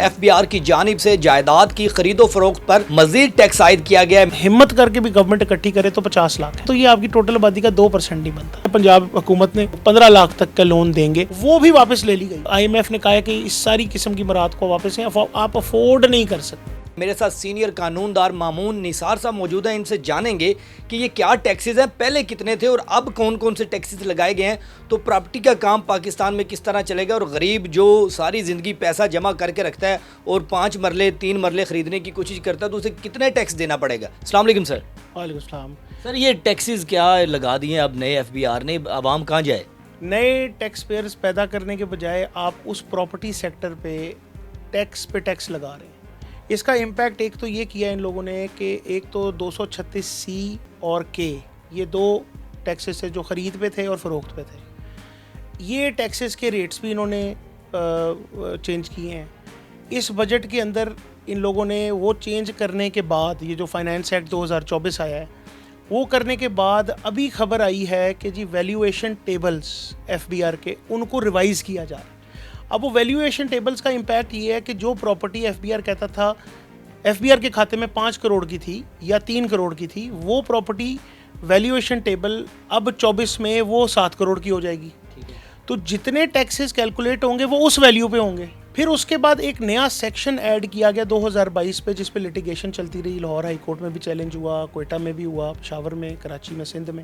FBR की जानिब से जायदाद की खरीदो फरोख्त पर मजीद टैक्स आयद किया गया है। हिम्मत करके भी गवर्नमेंट इकट्ठी करे तो 50 लाख है, तो ये आपकी टोटल आबादी का 2% नहीं बनता। पंजाब हुकूमत ने 15 लाख तक का लोन देंगे, वो भी वापस ले ली गई। IMF ने कहा है कि इस सारी किस्म की मराहत को वापस आप अफोर्ड नहीं कर सकते। मेरे साथ सीनियर कानूनदार मामून निसार साहब मौजूद हैं, इनसे जानेंगे कि ये क्या टैक्सेस हैं, पहले कितने थे और अब कौन कौन से टैक्सेस लगाए गए हैं, तो प्रॉपर्टी का काम पाकिस्तान में किस तरह चलेगा और गरीब जो सारी ज़िंदगी पैसा जमा करके रखता है और 5 मरले 3 मरले ख़रीदने की कोशिश करता है तो उसे कितने टैक्स देना पड़ेगा। अस्सलाम वालेकुम सर। वालेकुम सलाम। सर ये टैक्सेस क्या लगा दिए अब नए FBR ने, आवाम कहाँ जाए? नए टैक्स पेयर्स पैदा करने के बजाय आप उस प्रॉपर्टी सेक्टर पे टैक्स लगा रहे हैं। इसका इम्पैक्ट एक तो ये किया इन लोगों ने कि एक तो 236C और K, ये 2 टैक्सेस थे जो ख़रीद पे थे और फ़रोख्त पे थे। ये टैक्सेस के रेट्स भी इन्होंने चेंज किए हैं। इस बजट के अंदर इन लोगों ने वो चेंज करने के बाद, ये जो फाइनेंस एक्ट 2024 आया है, वो करने के बाद अभी खबर आई है कि जी वैल्यूएशन टेबल्स FBR के उनको रिवाइज़ किया जा रहा है। अब वो वैल्यूएशन टेबल्स का इम्पैक्ट ये है कि जो प्रॉपर्टी FBR कहता था FBR के खाते में 5 करोड़ की थी या 3 करोड़ की थी, वो प्रॉपर्टी वैल्यूएशन टेबल अब 24 में वो 7 करोड़ की हो जाएगी। तो जितने टैक्सेस कैलकुलेट होंगे वो उस वैल्यू पे होंगे। फिर उसके बाद एक नया सेक्शन ऐड किया गया 2022 पे, जिस पे लिटिगेशन चलती रही। लाहौर हाई कोर्ट में भी चैलेंज हुआ, कोयटा में भी हुआ, पेशावर में, कराची में, सिंध में।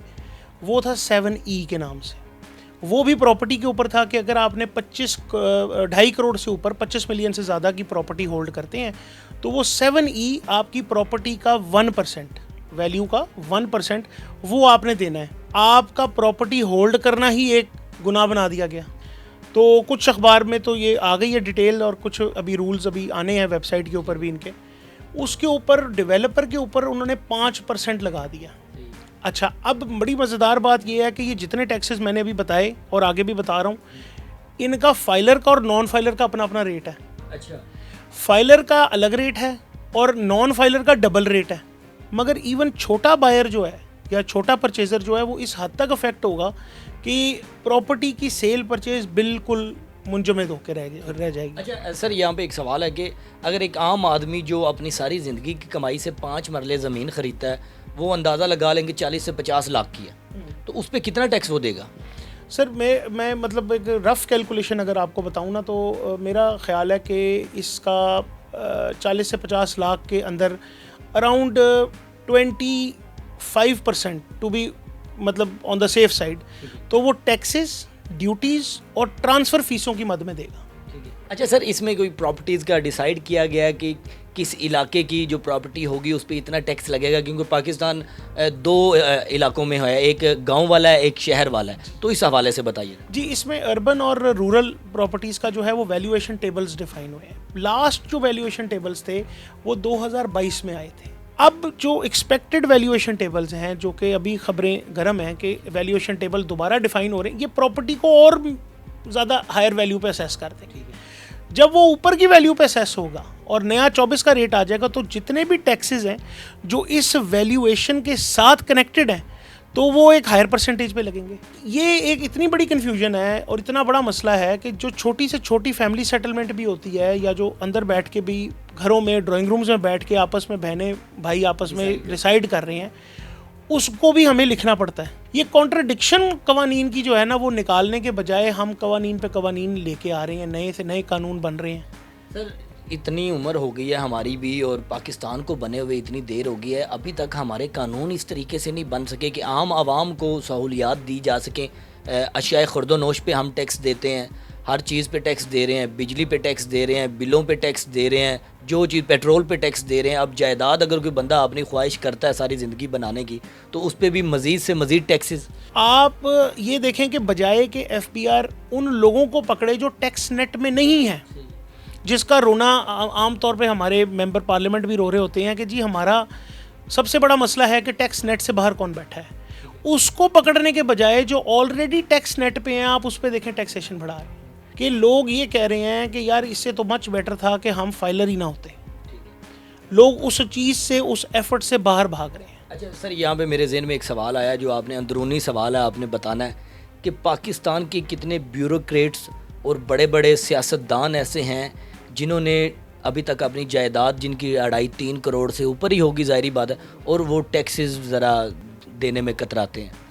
वो था 7E के नाम से। वो भी प्रॉपर्टी के ऊपर था कि अगर आपने 2.5 करोड़ से ऊपर 25 मिलियन से ज़्यादा की प्रॉपर्टी होल्ड करते हैं तो वो 7E आपकी प्रॉपर्टी का 1%, वैल्यू का 1% वो आपने देना है। आपका प्रॉपर्टी होल्ड करना ही एक गुनाह बना दिया गया। तो कुछ अखबार में तो ये आ गई है डिटेल और कुछ अभी रूल्स अभी आने हैं वेबसाइट के ऊपर भी इनके। उसके ऊपर डेवलपर के ऊपर उन्होंने 5% लगा दिया। अच्छा, अब बड़ी मज़ेदार बात यह है कि ये जितने टैक्सेस मैंने अभी बताए और आगे भी बता रहा हूँ, इनका फाइलर का और नॉन फाइलर का अपना अपना रेट है। अच्छा, फाइलर का अलग रेट है और नॉन फाइलर का डबल रेट है। मगर इवन छोटा बायर जो है या छोटा परचेज़र जो है वो इस हद तक अफेक्ट होगा कि प्रॉपर्टी की सेल परचेज बिल्कुल मुंजमद होकर रह जाएगी। अच्छा सर, यहाँ पे एक सवाल है कि अगर एक आम आदमी जो अपनी सारी ज़िंदगी की कमाई से 5 मरले ज़मीन ख़रीदता है, वो अंदाज़ा लगा लेंगे 40 से 50 लाख की है, तो उस पर कितना टैक्स वो देगा? सर मैं मतलब एक रफ़ कैलकुलेशन अगर आपको बताऊँ ना, तो मेरा ख़्याल है कि इसका 40 से 50 लाख के अंदर अराउंड 25% टू बी मतलब ऑन द सेफ साइड, तो वो टैक्सेस, ड्यूटीज़ और ट्रांसफ़र फीसों की मद में देगा। अच्छा सर, इसमें कोई प्रॉपर्टीज़ का डिसाइड किया गया है कि किस इलाके की जो प्रॉपर्टी होगी उस पर इतना टैक्स लगेगा? क्योंकि पाकिस्तान 2 इलाकों में है, एक गांव वाला है, एक शहर वाला है, तो इस हवाले से बताइए। जी, इसमें अर्बन और रूरल प्रॉपर्टीज़ का जो है वो वैल्यूएशन टेबल्स डिफाइन हुए हैं। लास्ट जो वैल्यूएशन टेबल्स थे वो 2022 में आए थे। अब जो एक्सपेक्टेड वैल्यूएशन टेबल्स हैं, जो कि अभी खबरें गर्म हैं कि वैल्यूएशन टेबल दोबारा डिफाइन हो रहे हैं, ये प्रॉपर्टी को और ज़्यादा हायर वैल्यू पे असेस करते हैं। जब वो ऊपर की वैल्यू पे असेस होगा और नया 24 का रेट आ जाएगा, तो जितने भी टैक्सेस हैं जो इस वैल्यूएशन के साथ कनेक्टेड हैं, तो वो एक हायर परसेंटेज पे लगेंगे। ये एक इतनी बड़ी कन्फ्यूजन है और इतना बड़ा मसला है कि जो छोटी से छोटी फैमिली सेटलमेंट भी होती है, या जो अंदर बैठ के भी घरों में ड्राइंग रूम्स में बैठ के आपस में बहनें भाई आपस में डिसाइड कर रहे हैं, उसको भी हमें लिखना पड़ता है। ये कॉन्ट्रडिक्शन कवानीन की जो है ना, वो निकालने के बजाय हम कवानीन पे कवानीन लेके आ रहे हैं, नए से नए कानून बन रहे हैं। सर, इतनी उम्र हो गई है हमारी भी और पाकिस्तान को बने हुए इतनी देर हो गई है, अभी तक हमारे कानून इस तरीके से नहीं बन सके कि आम आवाम को सहूलियात दी जा सकें। अशिया खुर्दोनोश पे हम टैक्स देते हैं, हर चीज़ पे टैक्स दे रहे हैं, बिजली पे टैक्स दे रहे हैं, बिलों पे टैक्स दे रहे हैं, जो चीज़ पेट्रोल पे टैक्स दे रहे हैं। अब जायदाद अगर कोई बंदा अपनी ख्वाहिश करता है सारी ज़िंदगी बनाने की, तो उस पर भी मज़ीद से मज़ीद टैक्सेस। आप ये देखें कि बजाय कि FBR उन लोगों को पकड़े जो टैक्स नेट में नहीं है, जिसका रोना आम तौर पे हमारे मेंबर पार्लियामेंट भी रो रहे होते हैं कि जी हमारा सबसे बड़ा मसला है कि टैक्स नेट से बाहर कौन बैठा है, उसको पकड़ने के बजाय जो ऑलरेडी टैक्स नेट पे हैं आप उस पर देखें टैक्सेशन बढ़ा रहे हैं। कि लोग ये कह रहे हैं कि यार इससे तो मच बेटर था कि हम फाइलर ही ना होते। लोग उस चीज़ से, उस एफर्ट से बाहर भाग रहे हैं। अच्छा सर, यहाँ पे मेरे जहन में एक सवाल आया जो आपने अंदरूनी सवाल है, आपने बताना है कि पाकिस्तान के कितने ब्यूरोक्रेट्स और बड़े बड़े सियासतदान ऐसे हैं जिन्होंने अभी तक अपनी जायदाद जिनकी 2.5-3 करोड़ से ऊपर ही होगी, ज़ाहिरी बात है, और वो टैक्सेस ज़रा देने में कतराते हैं।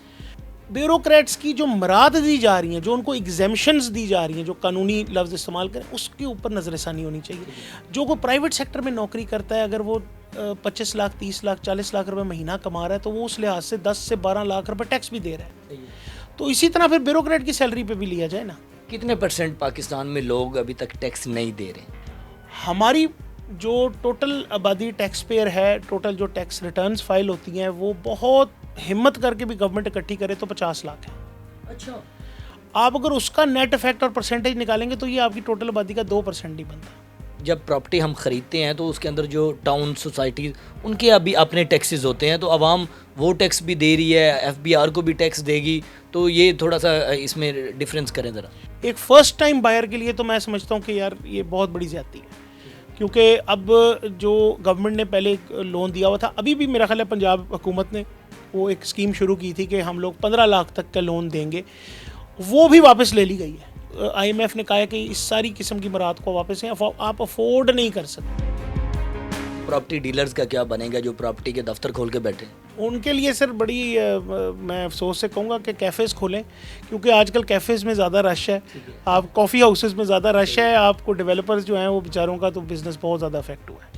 ब्यूरोक्रेट्स की जो मराद दी जा रही हैं, जो उनको एग्जेम्पशंस दी जा रही हैं, जो कानूनी लफ्ज़ इस्तेमाल करें, उसके ऊपर नज़रसानी होनी चाहिए। जो कोई प्राइवेट सेक्टर में नौकरी करता है, अगर वो 25 लाख 30 लाख 40 लाख रुपए महीना कमा रहा है, तो वो उस लिहाज से 10 से 12 लाख रुपए टैक्स भी दे रहा है। तो इसी तरह फिर ब्यूरोक्रेट की सैलरी पे भी लिया जाए ना। कितने % पाकिस्तान में लोग अभी तक टैक्स नहीं दे रहे? हमारी जो टोटल आबादी टैक्स पेयर है, टोटल जो टैक्स रिटर्न्स फाइल होती हैं, वो बहुत हिम्मत करके भी गवर्नमेंट इकट्ठी करे तो 50 लाख है। अच्छा। आप अगर उसका नेट इफेक्ट और परसेंटेज निकालेंगे तो ये आपकी टोटल आबादी का 2% नहीं बनता। जब प्रॉपर्टी हम ख़रीदते हैं तो उसके अंदर जो टाउन सोसाइटी, उनके अभी अपने टैक्सेस होते हैं, तो आवाम वो टैक्स भी दे रही है, FBR को भी टैक्स देगी, तो ये थोड़ा सा इसमें डिफरेंस करें ज़रा। एक फ़र्स्ट टाइम बायर के लिए तो मैं समझता हूँ कि यार ये बहुत बड़ी ज़्यादती है, क्योंकि अब जो गवर्नमेंट ने पहले लोन दिया हुआ था, अभी भी मेरा ख्याल है पंजाब हुकूमत ने वो एक स्कीम शुरू की थी कि हम लोग 15 लाख तक का लोन देंगे, वो भी वापस ले ली गई है। IMF ने कहा है कि इस सारी किस्म की मराहत को वापस हैं, आप अफोर्ड नहीं कर सकते। प्रॉपर्टी डीलर्स का क्या बनेगा जो प्रॉपर्टी के दफ्तर खोल के बैठे? उनके लिए सर बड़ी मैं अफसोस से कहूँगा कि कैफ़ेज़ खोलें, क्योंकि आजकल कैफ़ेज़ में ज़्यादा रश है, आप कॉफ़ी हाउसेज़ में ज़्यादा रश है, आपको डेवलपर्स जो हैं वो बेचारों का तो बिज़नेस बहुत ज़्यादा अफेक्ट हुआ है।